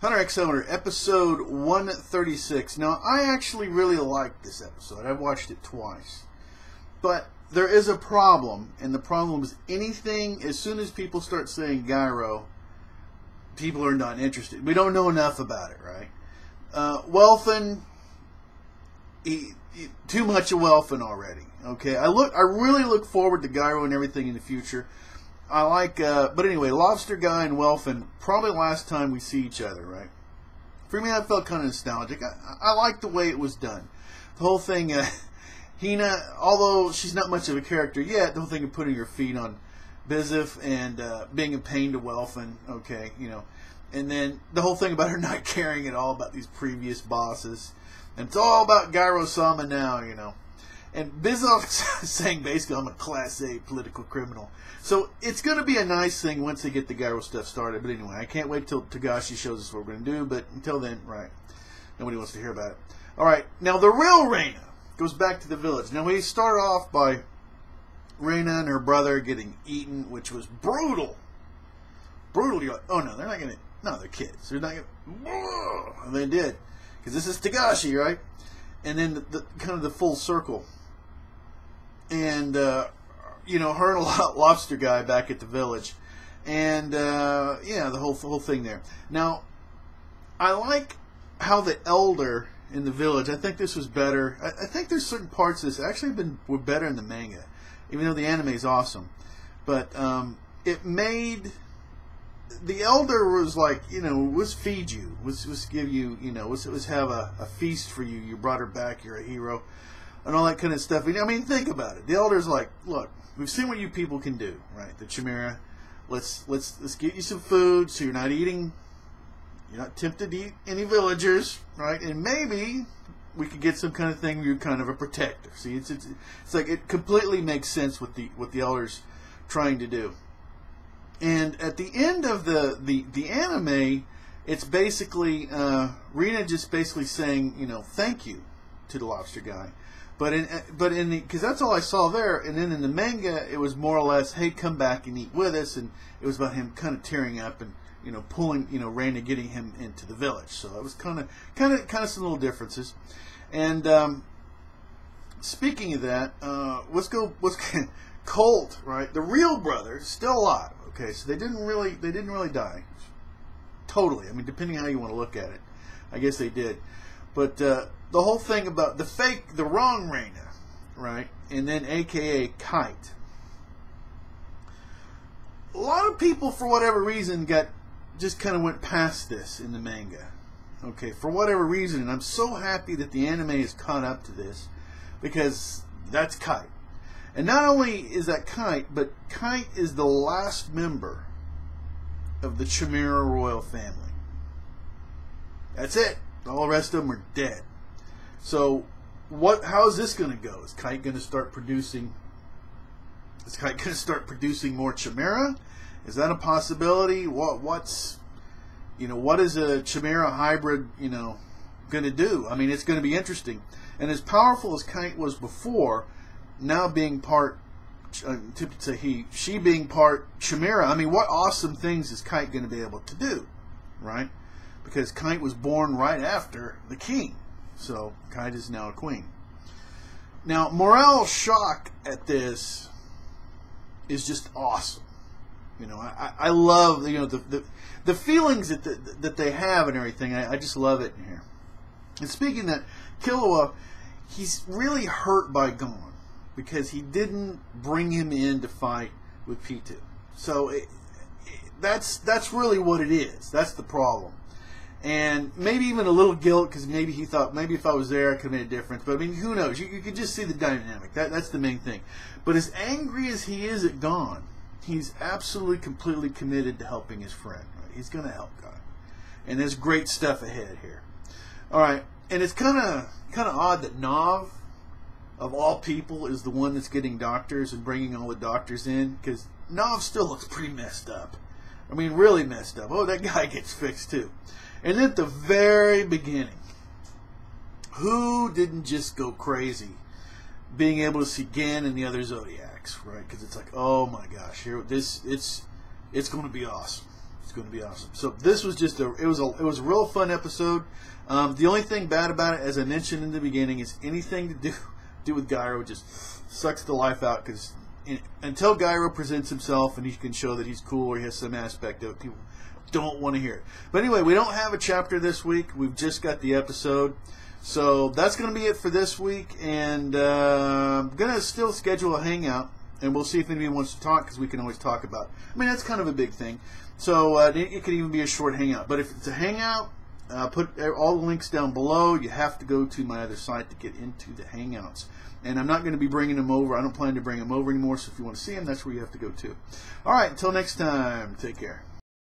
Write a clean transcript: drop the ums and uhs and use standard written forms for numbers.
Hunter X Hunter, episode 136. Now, I actually really liked this episode. I've watched it twice. But there is a problem, and the problem is anything, as soon as people start saying gyro, people are not interested. We don't know enough about it, right? Welfin, too much of Welfin already. Okay, I really look forward to gyro and everything in the future. I like, but anyway, Lobster Guy and Welfin, probably last time we see each other, right? For me, I felt kind of nostalgic. I like the way it was done. The whole thing, Hina, although she's not much of a character yet, the whole thing of putting her feet on Bizif and being a pain to Welfin, okay, you know. And then the whole thing about her not caring at all about these previous bosses. And it's all about Gyro-sama now, you know. And Bizov saying basically I'm a Class A political criminal. So it's going to be a nice thing once they get the Gyro stuff started. But anyway, I can't wait till Togashi shows us what we're going to do. But until then, right, nobody wants to hear about it. All right, now the real Reina goes back to the village. Now we start off by Reina and her brother getting eaten, which was brutal. Brutal. You're like, oh no, they're not going to. No, they're kids. They're not going to. And they did. Because this is Togashi, right? And then the kind of the full circle. And, you know, her and a lobster guy back at the village. And, yeah, the whole thing there. Now, I like how the elder in the village, I think this was better. I think there's certain parts of this actually were better in the manga. Even though the anime is awesome. But it made... The elder was like, you know, was feed you, was give you, you know, was have a feast for you. You brought her back, you're a hero, and all that kind of stuff. I mean, think about it. The elder's like, look, we've seen what you people can do, right? The Chimera, let's get you some food so you're not tempted to eat any villagers, right? And maybe we could get some kind of thing where you're kind of a protector. See, it's like it completely makes sense what the elder's trying to do. And at the end of the anime, it's basically Rina just basically saying, you know, thank you to the lobster guy, but because that's all I saw there. And then in the manga, it was more or less, hey, come back and eat with us, and it was about him kind of tearing up and, you know, pulling, you know, Rina, getting him into the village. So it was kind of some little differences. And speaking of that, let's Colt, right? The real brother, still alive. Okay, so they didn't really die. Totally. I mean, depending on how you want to look at it, I guess they did. But the whole thing about the wrong Reina, right? And then AKA Kite. A lot of people, for whatever reason, just kind of went past this in the manga. Okay, for whatever reason, and I'm so happy that the anime has caught up to this, because that's Kite. And not only is that Kite, but Kite is the last member of the Chimera royal family. That's it. All the rest of them are dead. So, how is this going to go? Is Kite going to start producing? Is Kite going to start producing more Chimera? Is that a possibility? What is a Chimera hybrid, you know, going to do? I mean, it's going to be interesting. And as powerful as Kite was before, now being part, she being part Chimera, I mean, what awesome things is Kite going to be able to do, right? Because Kite was born right after the king, so Kite is now a queen. Now, Morel's shock at this is just awesome. You know, I love, you know, the feelings that they have and everything. I just love it in here. And speaking of that, Killua, he's really hurt by Gon, because he didn't bring him in to fight with P2. So that's really what it is. That's the problem. And maybe even a little guilt, because maybe he thought, maybe if I was there, I could have made a difference. But I mean, who knows? You could just see the dynamic. That's the main thing. But as angry as he is at Gon, he's absolutely, completely committed to helping his friend. Right? He's going to help Gon. And there's great stuff ahead here. All right. And it's kind of odd that Nav, of all people, is the one that's getting doctors and bringing all the doctors in, because Nav still looks pretty messed up. I mean, really messed up. Oh, that guy gets fixed too. And then at the very beginning, who didn't just go crazy being able to see Gan and the other Zodiacs, right? Because it's like, oh my gosh, it's going to be awesome. It's going to be awesome. So this was just it was a real fun episode. The only thing bad about it, as I mentioned in the beginning, is anything to do with Gyro just sucks the life out, because until Gyro presents himself and he can show that he's cool or he has some aspect of it, people don't want to hear it. But anyway, we don't have a chapter this week. We've just got the episode. So that's going to be it for this week. And I'm going to still schedule a hangout, and we'll see if anybody wants to talk, because we can always talk about it. I mean, that's kind of a big thing. So it could even be a short hangout. But if it's a hangout, put all the links down below. You have to go to my other site to get into the hangouts. And I'm not going to be bringing them over. I don't plan to bring them over anymore. So if you want to see them, that's where you have to go to. All right, until next time, take care.